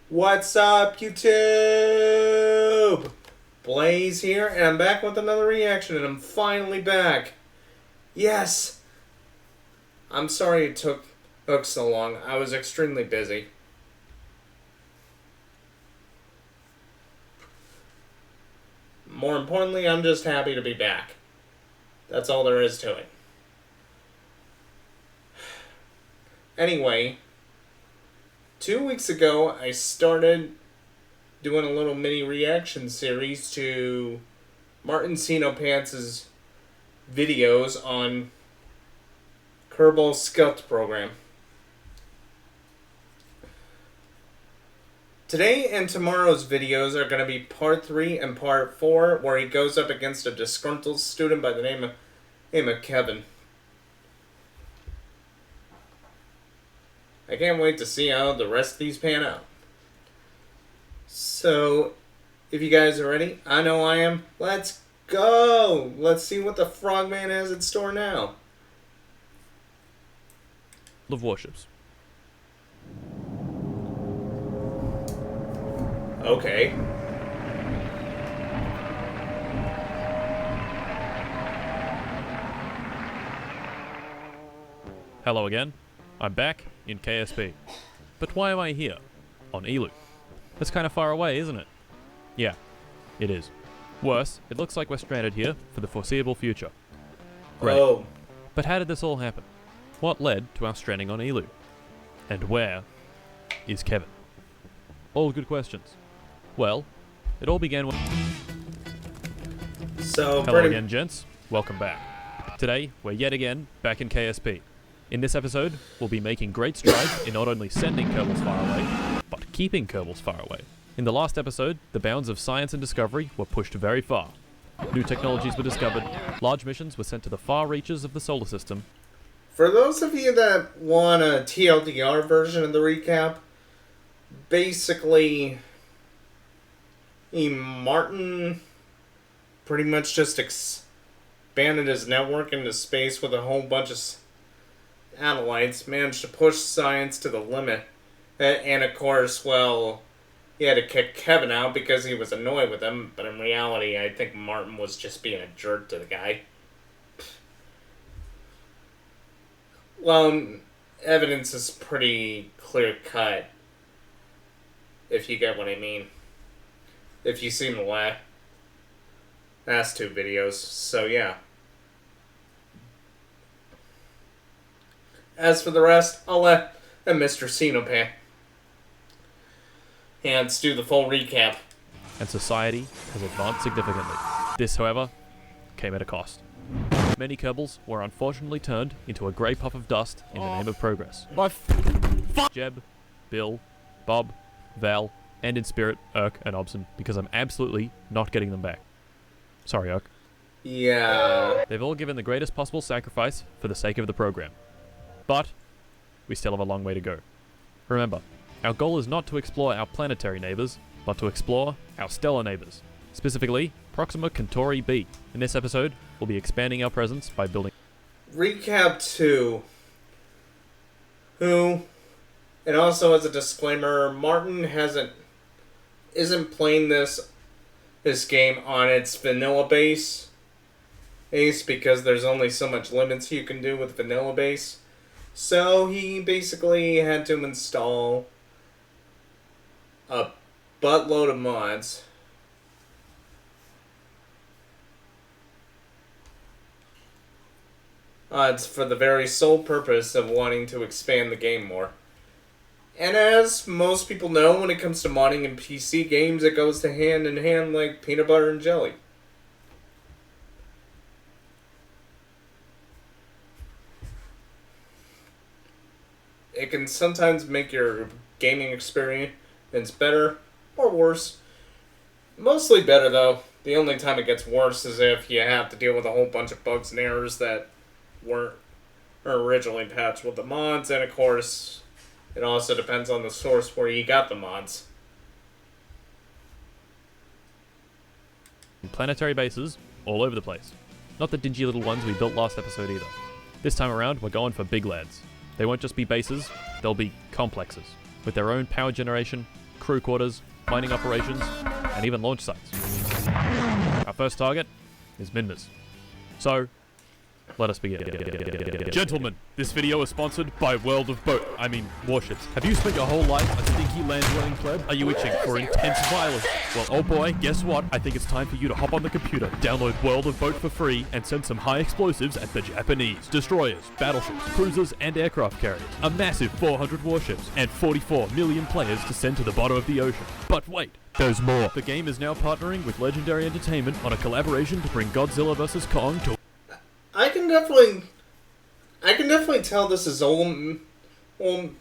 What's up, YouTube? Blaze here, and I'm back with another reaction, and I'm finally back. Yes! I'm sorry it took so long. I was extremely busy. More importantly, I'm just happy to be back. That's all there is to it. Anyway, 2 weeks ago, I started doing a little mini reaction series to Martin Pants' videos on Kerbal Sculpt program. Today and tomorrow's videos are going to be part 3 and part 4, where he goes up against a disgruntled student by the name of Kevin. I can't wait to see how the rest of these pan out. So, if you guys are ready, I know I am. Let's go! Let's see what the Frogman has in store now. Of warships. Okay. Hello again. I'm back in KSP. But why am I here? On Elu. That's kind of far away, isn't it? Yeah, it is. Worse, it looks like we're stranded here for the foreseeable future. Great. Oh. But how did this all happen? What led to our stranding on Elu? And where is Kevin? All good questions. Well, it all began with... Hello again, gents. Welcome back. Today, we're yet again back in KSP. In this episode, we'll be making great strides in not only sending Kerbals far away, but keeping Kerbals far away. In the last episode, the bounds of science and discovery were pushed very far. New technologies were discovered, large missions were sent to the far reaches of the solar system. For those of you that want a TLDR version of the recap, basically, Martin pretty much just expanded his network into space with a whole bunch of satellites, managed to push science to the limit, and of course, well, he had to kick Kevin out because he was annoyed with him, but in reality, I think Martin was just being a jerk to the guy. Well, evidence is pretty clear-cut, if you get what I mean. If you've seen the last 2 videos, so yeah. As for the rest, I'll let Mr. Xenopan Hands do the full recap. And society has advanced significantly. This, however, came at a cost. Many Kerbals were unfortunately turned into a grey puff of dust in the name of progress. Jeb, Bill, Bob, Val, and in spirit, Urk and Obson, because I'm absolutely not getting them back. Sorry, Urk. Yeah. They've all given the greatest possible sacrifice for the sake of the program. But we still have a long way to go. Remember, our goal is not to explore our planetary neighbours, but to explore our stellar neighbours. Specifically, Proxima Centauri b. In this episode, we'll be expanding our presence by building... Recap 2. Who, and also as a disclaimer, Martin isn't playing this game on its vanilla base because there's only so much limits you can do with vanilla base. So he basically had to install a buttload of mods. It's for the very sole purpose of wanting to expand the game more. And as most people know, when it comes to modding in PC games, it goes to hand in hand like peanut butter and jelly. It can sometimes make your gaming experience better or worse. Mostly better, though. The only time it gets worse is if you have to deal with a whole bunch of bugs and errors that weren't originally patched with the mods, and of course, it also depends on the source where you got the mods. planetary bases all over the place. Not the dingy little ones we built last episode either. This time around, we're going for big lads. They won't just be bases, they'll be complexes, with their own power generation, crew quarters, mining operations, and even launch sites. Our first target is Minmus. So, let us begin. Gentlemen, this video is sponsored by Warships. Have you spent your whole life a stinky land-dwelling pleb? Are you itching for intense violence? Well, oh boy, guess what? I think it's time for you to hop on the computer, download World of Boat for free, and send some high explosives at the Japanese. Destroyers, battleships, cruisers, and aircraft carriers. A massive 400 warships, and 44 million players to send to the bottom of the ocean. But wait, there's more. The game is now partnering with Legendary Entertainment on a collaboration to bring Godzilla vs. Kong to... I can definitely tell this is all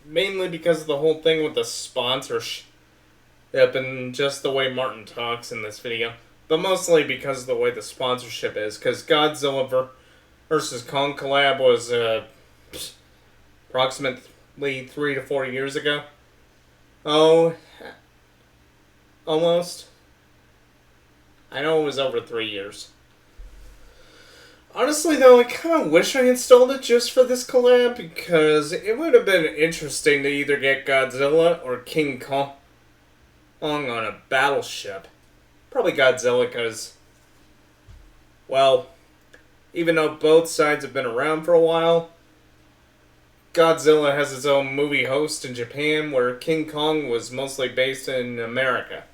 mainly because of the whole thing with the sponsorship and just the way Martin talks in this video. But mostly because of the way the sponsorship is. Because Godzilla vs. Kong collab was approximately 3 to 4 years ago. Oh, almost. I know it was over 3 years. Honestly, though, I kind of wish I installed it just for this collab, because it would have been interesting to either get Godzilla or King Kong on a battleship. Probably Godzilla, because, well, even though both sides have been around for a while, Godzilla has its own movie host in Japan, where King Kong was mostly based in America.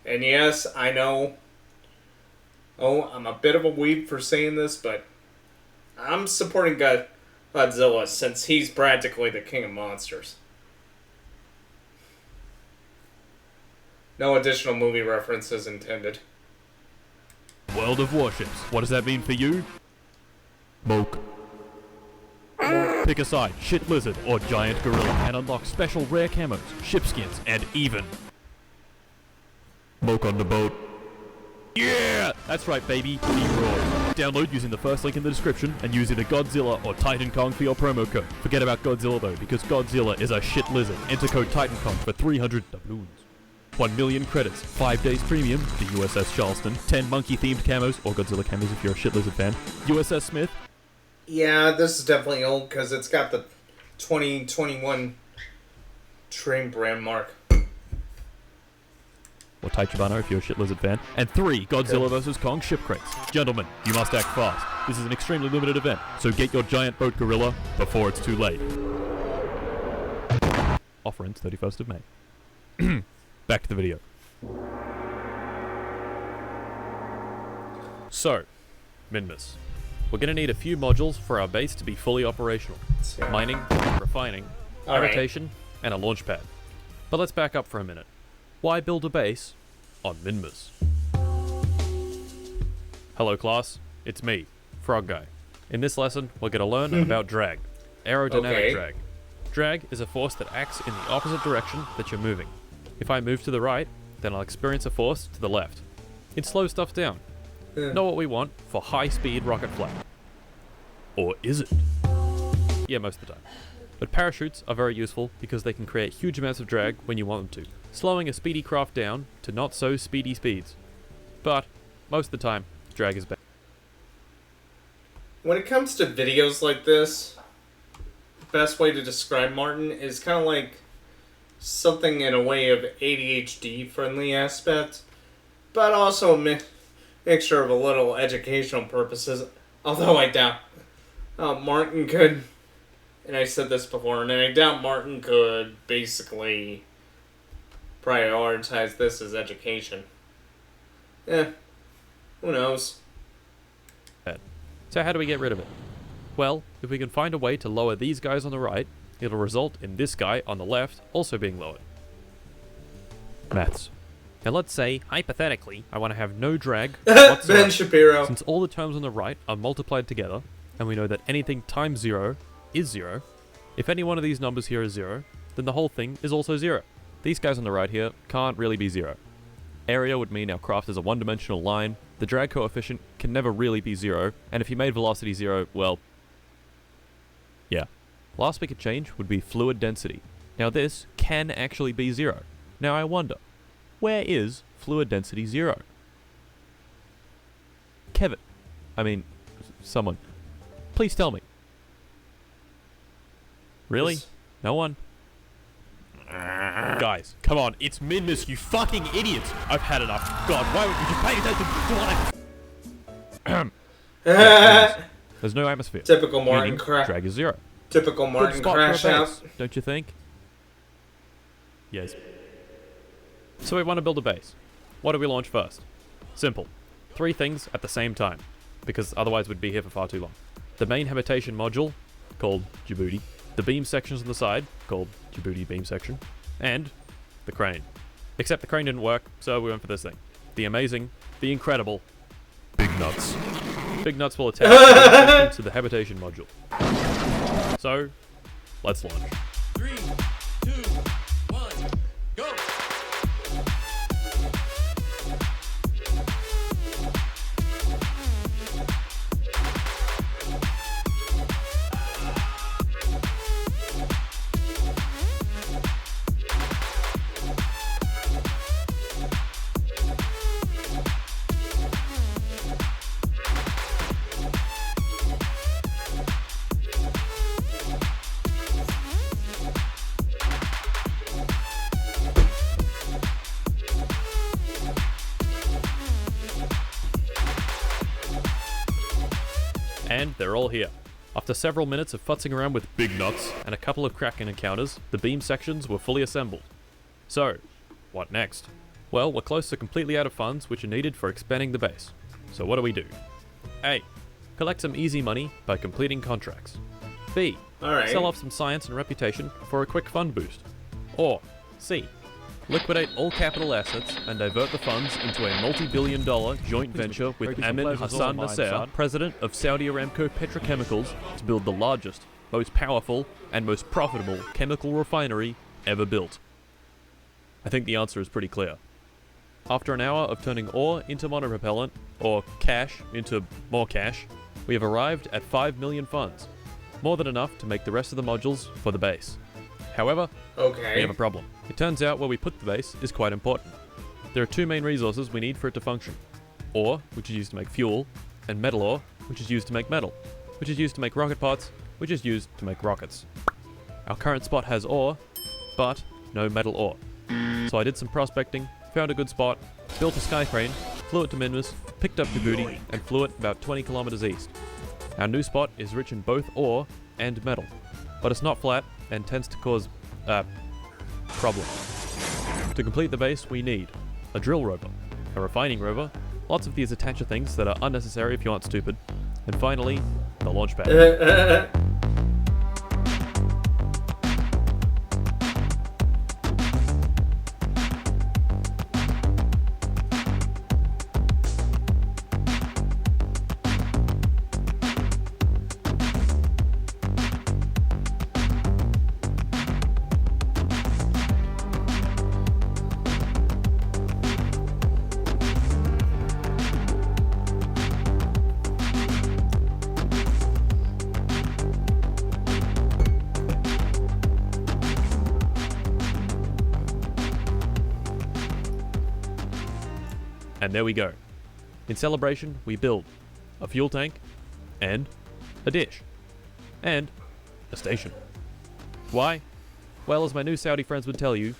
And yes, I know... Oh, I'm a bit of a weeb for saying this, but I'm supporting Godzilla since he's practically the king of monsters. No additional movie references intended. World of Warships. What does that mean for you? Moke. Pick a side, shit lizard or giant gorilla, and unlock special rare camos, ship skins, and even... Moke on the boat. Yeah! That's right, baby. He roars. Download using the first link in the description and use either Godzilla or Titan Kong for your promo code. Forget about Godzilla though, because Godzilla is a shit lizard. Enter code Titan Kong for 300 doubloons. 1 million credits, 5 days premium, the USS Charleston, 10 monkey-themed camos, or Godzilla camos if you're a shit lizard fan, USS Smith. Yeah, this is definitely old because it's got the 2021 trim brand mark. Or Taichibana if you're a shit lizard fan, and 3 Godzilla vs. Kong ship crates. Gentlemen, you must act fast. This is an extremely limited event, so get your giant boat gorilla before it's too late. Offer ends 31st of May. Back to the video. So, Minmus. We're going to need a few modules for our base to be fully operational. Mining, refining, habitation, and a launch pad. But let's back up for a minute. Why build a base on Minmus? Hello class, it's me, Frog Guy. In this lesson, we're going to learn about drag. Aerodynamic drag. Drag is a force that acts in the opposite direction that you're moving. If I move to the right, then I'll experience a force to the left. It slows stuff down. Not what we want for high-speed rocket flight. Or is it? Yeah, most of the time. But parachutes are very useful because they can create huge amounts of drag when you want them to, slowing a speedy craft down to not so speedy speeds. But, most of the time, drag is bad. When it comes to videos like this, the best way to describe Martin is kind of like something in a way of ADHD-friendly aspect, but also a mixture of a little educational purposes, although I doubt Martin could... And I said this before, and I doubt Martin could basically prioritize this as education. Who knows? So how do we get rid of it? Well, if we can find a way to lower these guys on the right, it'll result in this guy on the left also being lowered. Maths. Now let's say, hypothetically, I want to have no drag whatsoever. Ben Shapiro. Since all the terms on the right are multiplied together, and we know that anything times 0 is 0, if any one of these numbers here is 0, then the whole thing is also 0. These guys on the right here can't really be 0. Area would mean our craft is a one-dimensional line, the drag coefficient can never really be 0, and if you made velocity 0, well... yeah. Last we could change would be fluid density. Now this can actually be 0. Now I wonder, where is fluid density 0? Kevin. I mean, someone. Please tell me. Really? No one? Guys, come on, it's Minmus, you fucking idiots! I've had enough. God, why would you just pay attention to life? There's no atmosphere. Typical Martin Meaning, crash. drag is 0. Typical Martin Good spot crash for a out. base, don't you think? Yes. So we want to build a base. What do we launch first? Simple. 3 things at the same time, because otherwise we'd be here for far too long. The main habitation module, called Djibouti, the beam sections on the side, called Djibouti beam section, and the crane. Except the crane didn't work, so we went for this thing. The amazing, the incredible, Big Nuts. Big Nuts will attach the beam section to the habitation module. So, let's launch. 3, 2, 1, go! And they're all here. After several minutes of futzing around with Big Nuts and a couple of Kraken encounters, the beam sections were fully assembled. So, what next? Well, we're close to completely out of funds which are needed for expanding the base. So what do? A. Collect some easy money by completing contracts. B. Alright. Sell off some science and reputation for a quick fund boost. Or C. Liquidate all capital assets and divert the funds into a multi-billion-dollar joint venture with Amin Hassan Nasser, president of Saudi Aramco Petrochemicals, to build the largest, most powerful, and most profitable chemical refinery ever built. I think the answer is pretty clear. After an hour of turning ore into monopropellant, or cash into more cash, we have arrived at 5 million funds, more than enough to make the rest of the modules for the base. However, we Okay. have a problem. It turns out where we put the base is quite important. There are 2 main resources we need for it to function. Ore, which is used to make fuel, and metal ore, which is used to make metal, which is used to make rocket parts, which is used to make rockets. Our current spot has ore, but no metal ore. So I did some prospecting, found a good spot, built a sky crane, flew it to Minmus, picked up Djibouti, and flew it about 20 kilometers east. Our new spot is rich in both ore and metal, but it's not flat and tends to cause, problems. To complete the base, we need a drill rover, a refining rover, lots of these attacher things that are unnecessary if you aren't stupid, and finally, the launch pad. And there we go. In celebration, we build a fuel tank, and a dish, and a station. Why? Well, as my new Saudi friends would tell you,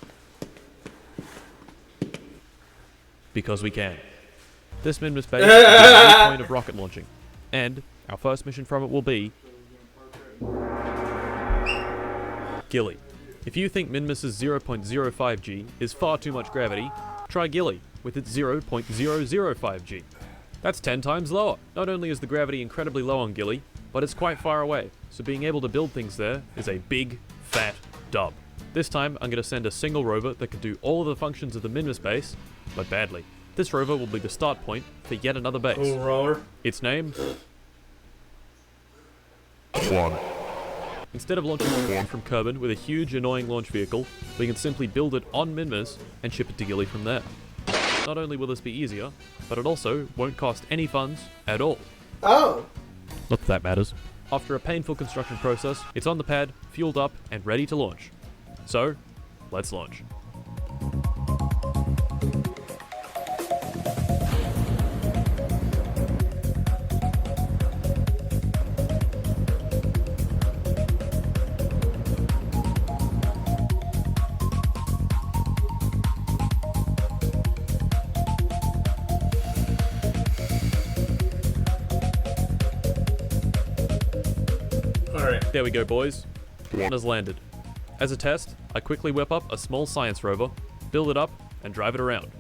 because we can. This Minmus base is the point of rocket launching, and our first mission from it will be Gilly. If you think Minmus's 0.05 G is far too much gravity, try Gilly with its 0.005 G. That's 10 times lower. Not only is the gravity incredibly low on Gilly, but it's quite far away, so being able to build things there is a big, fat dub. This time, I'm going to send a single rover that can do all of the functions of the Minmus base, but badly. This rover will be the start point for yet another base. Cool roller. Its name? One. Instead of launching from Kerbin with a huge, annoying launch vehicle, we can simply build it on Minmus and ship it to Gilly from there. Not only will this be easier, but it also won't cost any funds at all. Oh. Not that that matters. After a painful construction process, it's on the pad, fueled up, and ready to launch. So, let's launch. There we go, boys. One has landed. As a test, I quickly whip up a small science rover, build it up, and drive it around.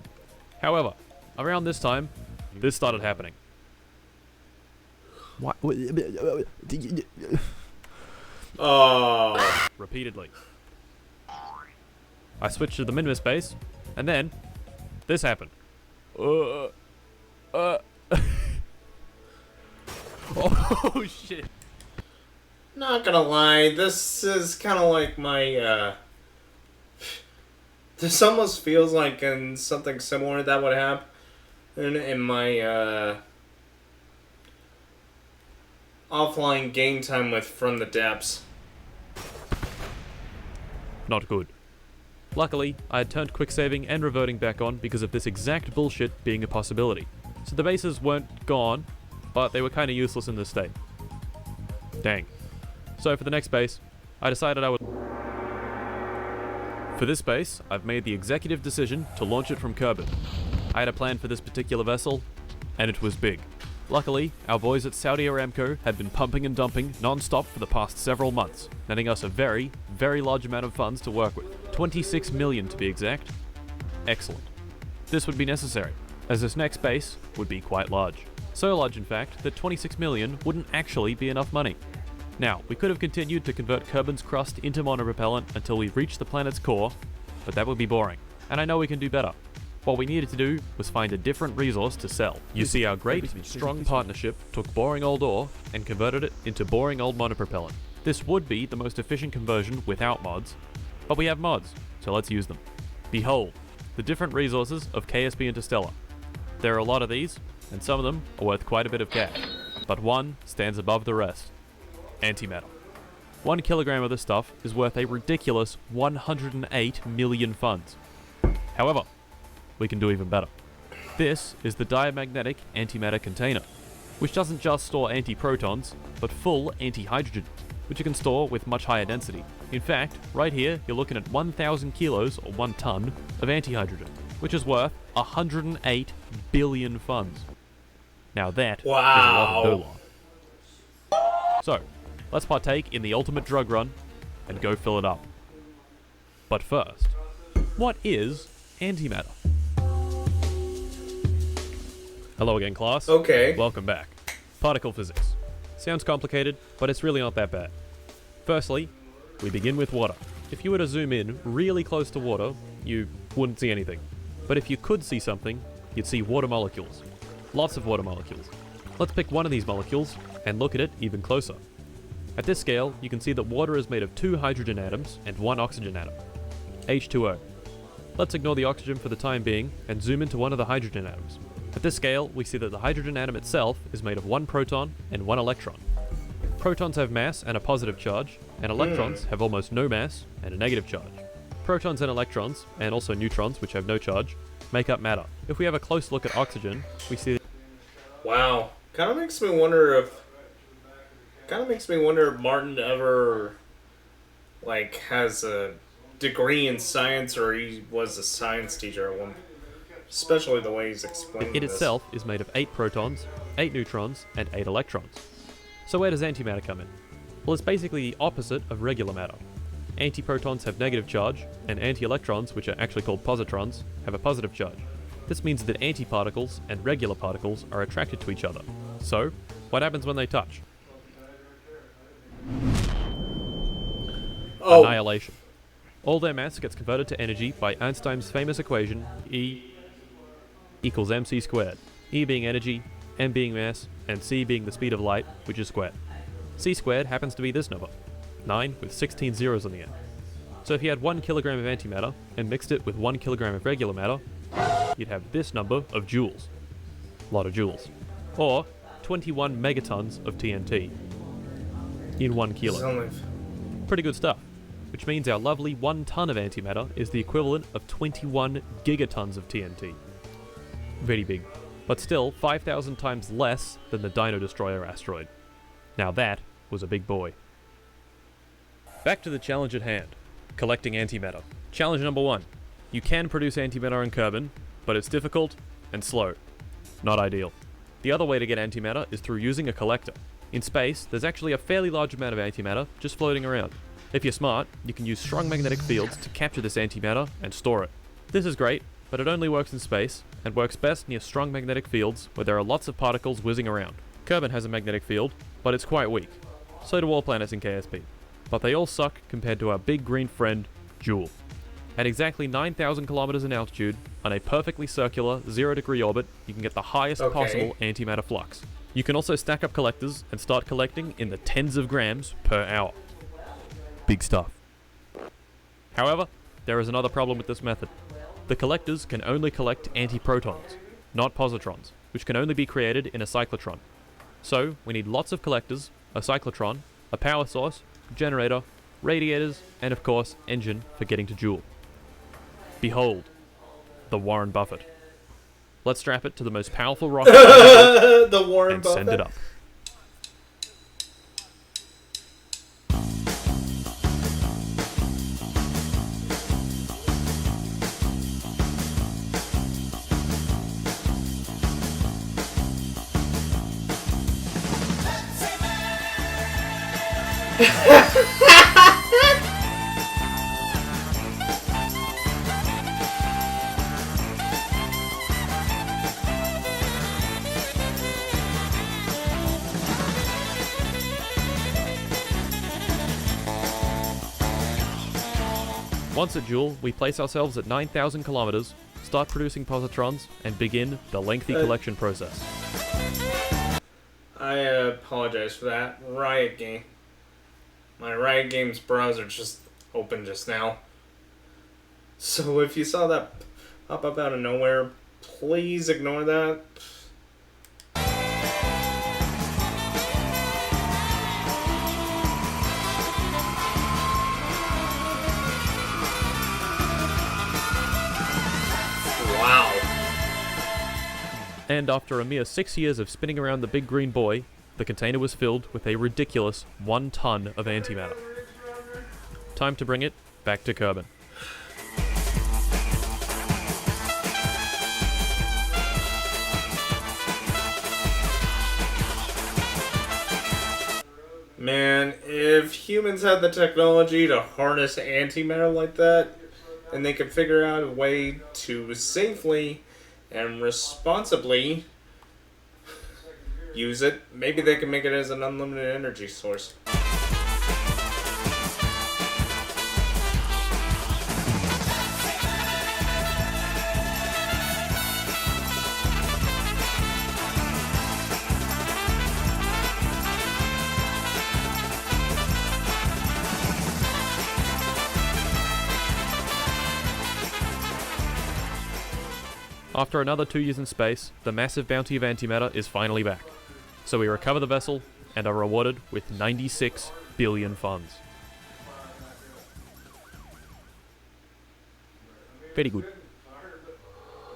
However, around this time, this started happening. What? Oh. Repeatedly. I switched to the minimus base, and then this happened. Oh shit. Not gonna lie, this is kind of like my, this almost feels like in something similar that would happen in my, offline game time with From the Depths. Not good. Luckily, I had turned quick saving and reverting back on because of this exact bullshit being a possibility. So the bases weren't gone, but they were kinda useless in this state. Dang. So for the next base, I decided I would... For this base, I've made the executive decision to launch it from Kerbin. I had a plan for this particular vessel, and it was big. Luckily, our boys at Saudi Aramco had been pumping and dumping non-stop for the past several months, netting us a very, very large amount of funds to work with. 26 million to be exact. Excellent. This would be necessary, as this next base would be quite large. So large in fact, that 26 million wouldn't actually be enough money. Now, we could have continued to convert Kerbin's crust into monopropellant until we reached the planet's core, but that would be boring, and I know we can do better. What we needed to do was find a different resource to sell. You see, our great, strong partnership took boring old ore and converted it into boring old monopropellant. This would be the most efficient conversion without mods, but we have mods, so let's use them. Behold, the different resources of KSP Interstellar. There are a lot of these, and some of them are worth quite a bit of cash, but one stands above the rest. Antimatter. 1 kilogram of this stuff is worth a ridiculous 108 million funds. However, we can do even better. This is the diamagnetic antimatter container, which doesn't just store antiprotons, but full antihydrogen, which you can store with much higher density. In fact, right here, you're looking at 1,000 kilos, or 1 ton, of antihydrogen, which is worth 108 billion funds. Now that is a lot of dough. So, let's partake in the ultimate drug run, and go fill it up. But first, what is antimatter? Hello again, class. Okay. Welcome back. Particle physics. Sounds complicated, but it's really not that bad. Firstly, we begin with water. If you were to zoom in really close to water, you wouldn't see anything. But if you could see something, you'd see water molecules. Lots of water molecules. Let's pick one of these molecules and look at it even closer. At this scale, you can see that water is made of 2 hydrogen atoms and 1 oxygen atom. H2O. Let's ignore the oxygen for the time being and zoom into one of the hydrogen atoms. At this scale, we see that the hydrogen atom itself is made of 1 proton and 1 electron. Protons have mass and a positive charge, and electrons have almost no mass and a negative charge. Protons and electrons, and also neutrons, which have no charge, make up matter. If we have a close look at oxygen, we see that... Wow. Kind of makes me wonder if Martin ever, like, has a degree in science, or he was a science teacher at one point. Especially the way he's explaining It this. itself is made of 8 protons, 8 neutrons, and 8 electrons. So where does antimatter come in? Well, it's basically the opposite of regular matter. Antiprotons have negative charge, and anti-electrons, which are actually called positrons, have a positive charge. This means that antiparticles and regular particles are attracted to each other. So, what happens when they touch? Annihilation. All their mass gets converted to energy by Einstein's famous equation, E equals mc squared. E being energy, m being mass, and c being the speed of light, which is squared. C squared happens to be this number, 9 with 16 zeros on the end. So if you had 1 kilogram of antimatter and mixed it with 1 kilogram of regular matter, you'd have this number of joules. A lot of joules. Or 21 megatons of TNT in 1 kilo. Pretty good stuff. Which means our lovely 1 ton of antimatter is the equivalent of 21 gigatons of TNT. Very big. But still 5,000 times less than the Dino Destroyer asteroid. Now that was a big boy. Back to the challenge at hand. Collecting antimatter. Challenge number 1. You can produce antimatter in Kerbin, but it's difficult and slow. Not ideal. The other way to get antimatter is through using a collector. In space, there's actually a fairly large amount of antimatter just floating around. If you're smart, you can use strong magnetic fields to capture this antimatter and store it. This is great, but it only works in space, and works best near strong magnetic fields where there are lots of particles whizzing around. Kerbin has a magnetic field, but it's quite weak. So do all planets in KSP. But they all suck compared to our big green friend, Jool. At exactly 9,000 kilometers in altitude, on a perfectly circular, 0-degree orbit, you can get the highest possible antimatter flux. You can also stack up collectors and start collecting in the tens of grams per hour. Big stuff. However, there is another problem with this method. The collectors can only collect antiprotons, not positrons, which can only be created in a cyclotron. So, we need lots of collectors, a cyclotron, a power source, generator, radiators, and of course, engine for getting to Jool. Behold, the Warren Buffett. Let's strap it to the most powerful rocket The Warren and Buffett. send it up. Once at Jool, we place ourselves at 9,000 kilometers, start producing positrons, and begin the lengthy collection process. I apologize for that. Riot Game. My Riot Games browser just opened just now. So if you saw that pop up out of nowhere, please ignore that. Wow. And after a mere 6 years of spinning around the big green boy, the container was filled with a ridiculous 1 ton of antimatter. Time to bring it back to Kerbin. Man, if humans had the technology to harness antimatter like that, and they could figure out a way to safely and responsibly use it, maybe they can make it as an unlimited energy source. After another 2 years in space, the massive bounty of antimatter is finally back. So we recover the vessel and are rewarded with 96 billion funds. Very good.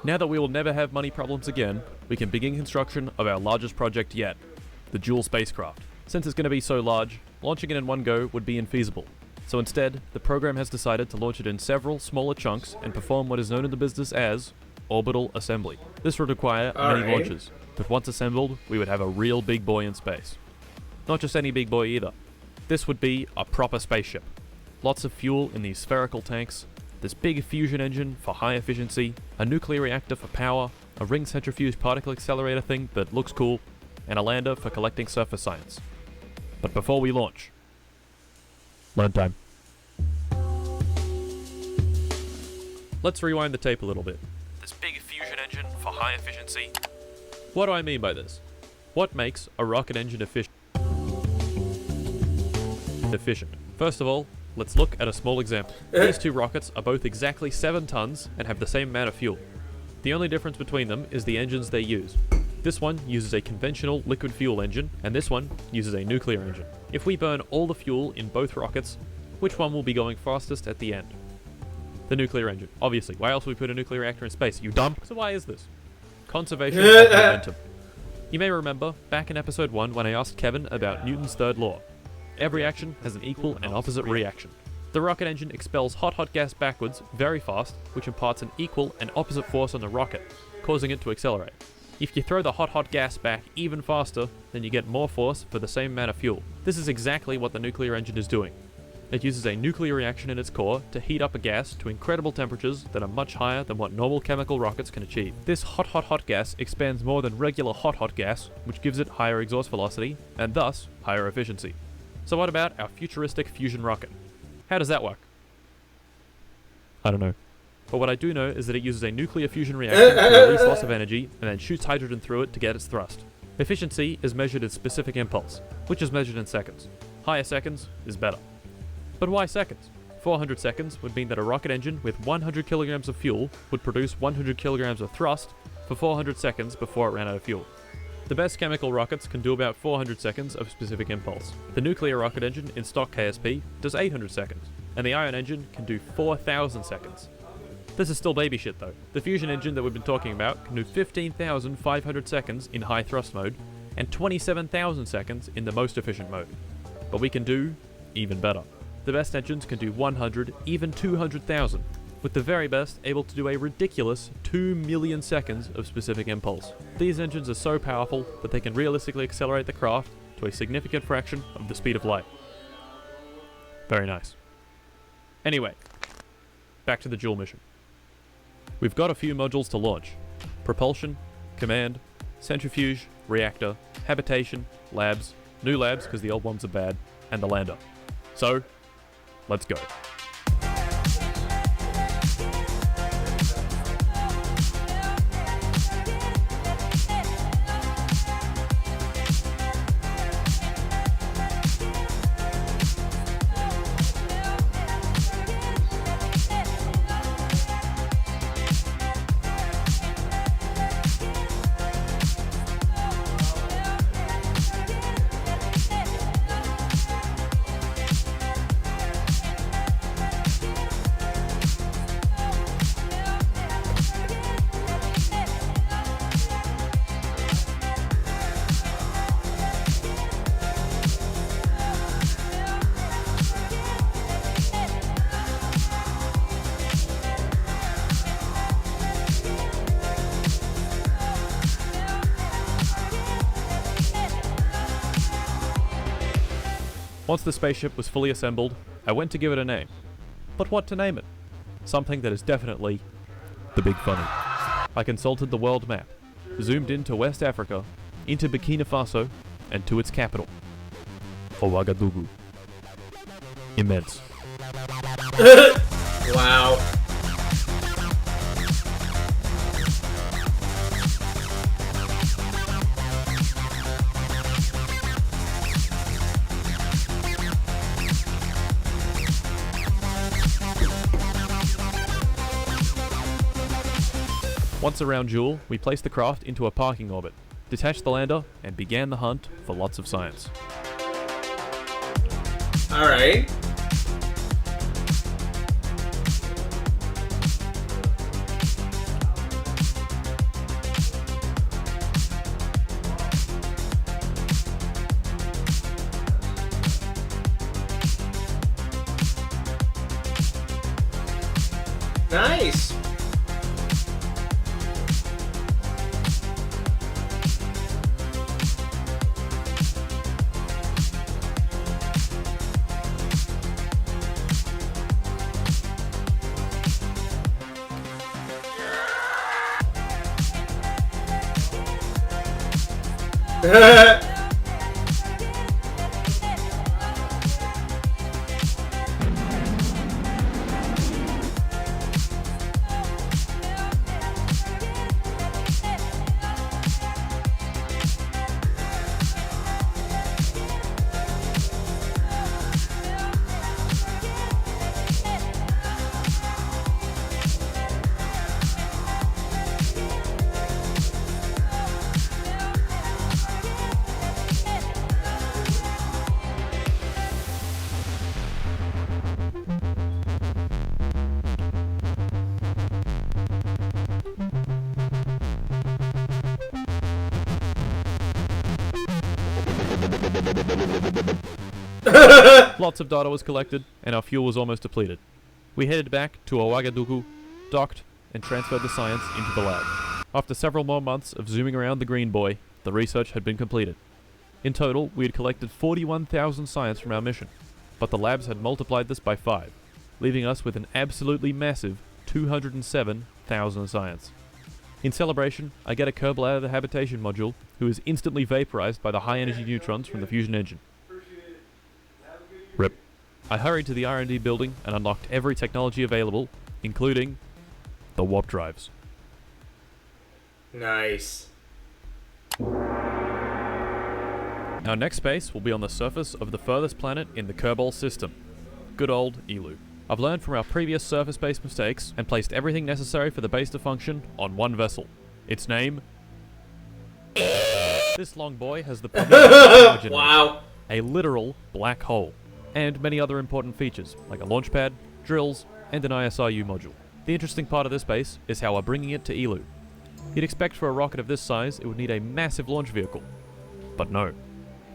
Now that we will never have money problems again, we can begin construction of our largest project yet, the Jool spacecraft. Since it's going to be so large, launching it in one go would be infeasible. So instead, the program has decided to launch it in several smaller chunks and perform what is known in the business as orbital assembly. This would require many launches, but once assembled, we would have a real big boy in space. Not just any big boy either. This would be a proper spaceship. Lots of fuel in these spherical tanks, this big fusion engine for high efficiency, a nuclear reactor for power, a ring centrifuge particle accelerator thing that looks cool, and a lander for collecting surface science. But before we launch, learn time. Let's rewind the tape a little bit. This big fusion engine for high efficiency. What do I mean by this? What makes a rocket engine efficient? First of all, let's look at a small example. These two rockets are both exactly 7 tons and have the same amount of fuel. The only difference between them is the engines they use. This one uses a conventional liquid fuel engine, and this one uses a nuclear engine. If we burn all the fuel in both rockets, which one will be going fastest at the end? The nuclear engine. Obviously, why else would we put a nuclear reactor in space? You dumb? So why is this? Conservation of momentum. You may remember back in episode 1 when I asked Kevin about Newton's third law. Every action has an equal and opposite reaction. The rocket engine expels hot gas backwards very fast, which imparts an equal and opposite force on the rocket, causing it to accelerate. If you throw the hot gas back even faster, then you get more force for the same amount of fuel. This is exactly what the nuclear engine is doing. It uses a nuclear reaction in its core to heat up a gas to incredible temperatures that are much higher than what normal chemical rockets can achieve. This hot gas expands more than regular hot gas, which gives it higher exhaust velocity, and thus higher efficiency. So what about our futuristic fusion rocket? How does that work? I don't know. But what I do know is that it uses a nuclear fusion reaction to release lots of energy and then shoots hydrogen through it to get its thrust. Efficiency is measured in specific impulse, which is measured in seconds. Higher seconds is better. But why seconds? 400 seconds would mean that a rocket engine with 100 kilograms of fuel would produce 100 kilograms of thrust for 400 seconds before it ran out of fuel. The best chemical rockets can do about 400 seconds of specific impulse. The nuclear rocket engine in stock KSP does 800 seconds, and the ion engine can do 4,000 seconds. This is still baby shit though. The fusion engine that we've been talking about can do 15,500 seconds in high thrust mode, and 27,000 seconds in the most efficient mode. But we can do even better. The best engines can do 100, even 200,000, with the very best able to do a ridiculous 2 million seconds of specific impulse. These engines are so powerful that they can realistically accelerate the craft to a significant fraction of the speed of light. Very nice. Anyway, back to the Joule mission. We've got a few modules to launch: propulsion, command, centrifuge, reactor, habitation, labs, new labs because the old ones are bad, and the lander. So, let's go. Once the spaceship was fully assembled, I went to give it a name. But what to name it? Something that is definitely the Big Funny. I consulted the world map, zoomed into West Africa, into Burkina Faso, and to its capital, Ouagadougou. Immense. Wow. Once around Joule, we placed the craft into a parking orbit, detached the lander, and began the hunt for lots of science. Alright. Nice. Lots of data was collected, and our fuel was almost depleted. We headed back to Ouagadougou, docked, and transferred the science into the lab. After several more months of zooming around the green boy, the research had been completed. In total, we had collected 41,000 science from our mission, but the labs had multiplied this by 5, leaving us with an absolutely massive 207,000 science. In celebration, I get a Kerbal out of the habitation module, who is instantly vaporized by the high-energy neutrons from the fusion engine. RIP. I hurried to the R&D building and unlocked every technology available, including the warp drives. Nice. Our next base will be on the surface of the furthest planet in the Kerbal system. Good old Elu. I've learned from our previous surface-based mistakes and placed everything necessary for the base to function on one vessel. Its name... This long boy has the power generator, Wow. a literal black hole, and many other important features, like a launch pad, drills, and an ISRU module. The interesting part of this base is how we're bringing it to Elu. You'd expect for a rocket of this size it would need a massive launch vehicle. But no.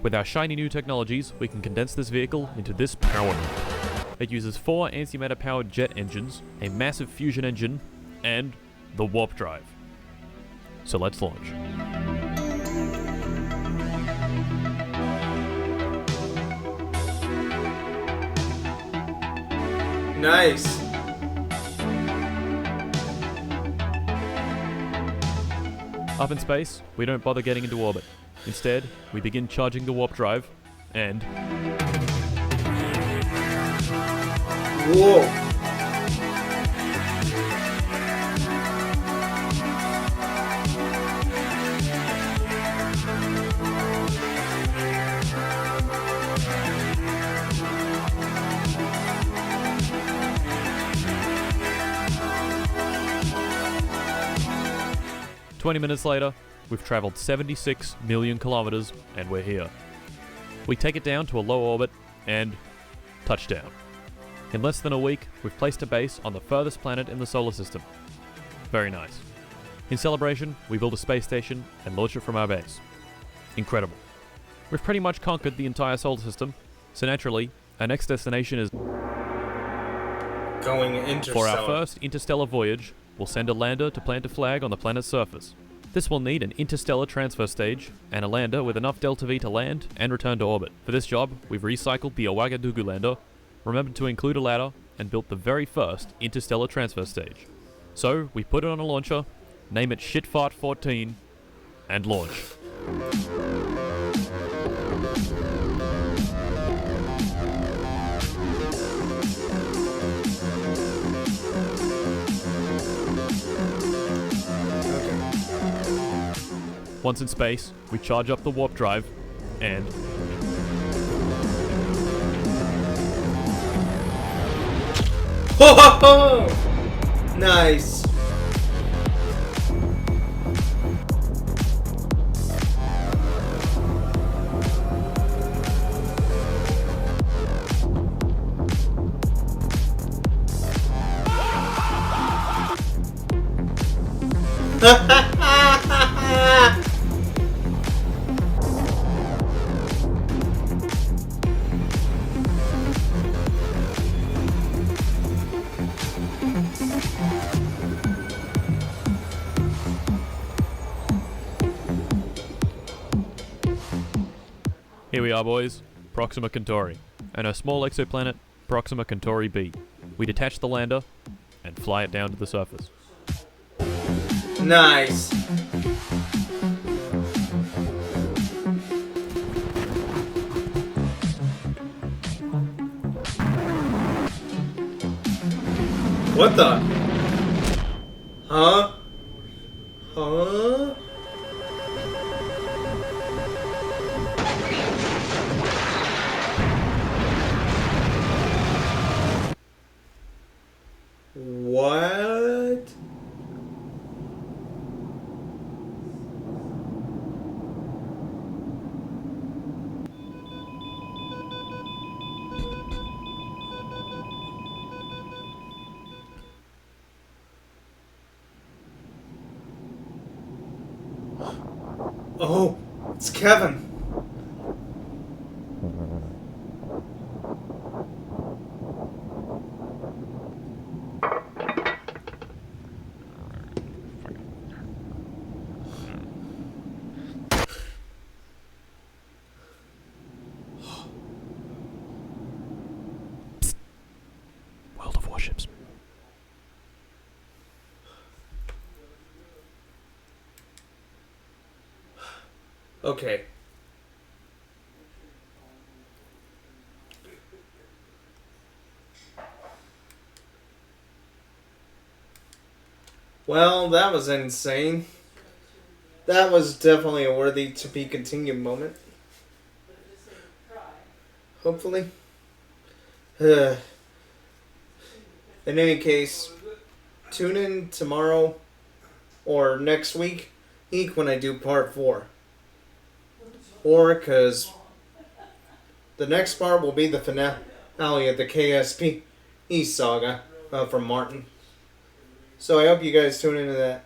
With our shiny new technologies, we can condense this vehicle into this power node. It uses 4 antimatter-powered jet engines, a massive fusion engine, and the warp drive. So let's launch. Nice. Up in space, we don't bother getting into orbit. Instead, we begin charging the warp drive, and... Whoa. 20 minutes later, we've traveled 76 million kilometers, and we're here. We take it down to a low orbit, and touchdown. In less than a week, we've placed a base on the furthest planet in the solar system. Very nice. In celebration, we build a space station and launch it from our base. Incredible. We've pretty much conquered the entire solar system, so naturally, our next destination is... Going interstellar. For our first interstellar voyage, we'll send a lander to plant a flag on the planet's surface. This will need an interstellar transfer stage, and a lander with enough delta V to land and return to orbit. For this job, we've recycled the Ouagadougou lander, remembered to include a ladder, and built the very first interstellar transfer stage. So, we put it on a launcher, name it Shitfart 14, and launch. Once in space, we charge up the warp drive, and... Ho ho ho! Nice. Here we are, boys. Proxima Centauri, and our small exoplanet, Proxima Centauri b. We detach the lander and fly it down to the surface. Nice. What the? Huh? Huh? What? Oh, it's Kevin. spaceships. Okay. Well, that was insane. That was definitely a worthy to be continued moment. Hopefully. In any case, tune in tomorrow or next week when I do part 4. Or because the next part will be the finale of the KSP saga from Martin. So I hope you guys tune into that.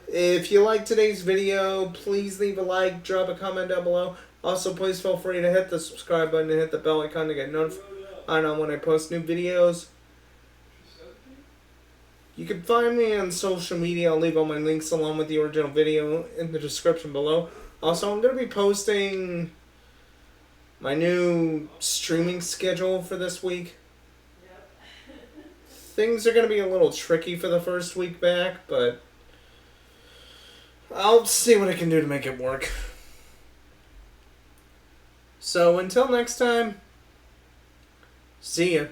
If you like today's video, please leave a like, drop a comment down below. Also, please feel free to hit the subscribe button and hit the bell icon to get notified on when I post new videos. You can find me on social media. I'll leave all my links along with the original video in the description below. Also, I'm going to be posting my new streaming schedule for this week. Things are going to be a little tricky for the first week back, but I'll see what I can do to make it work. So until next time, see ya.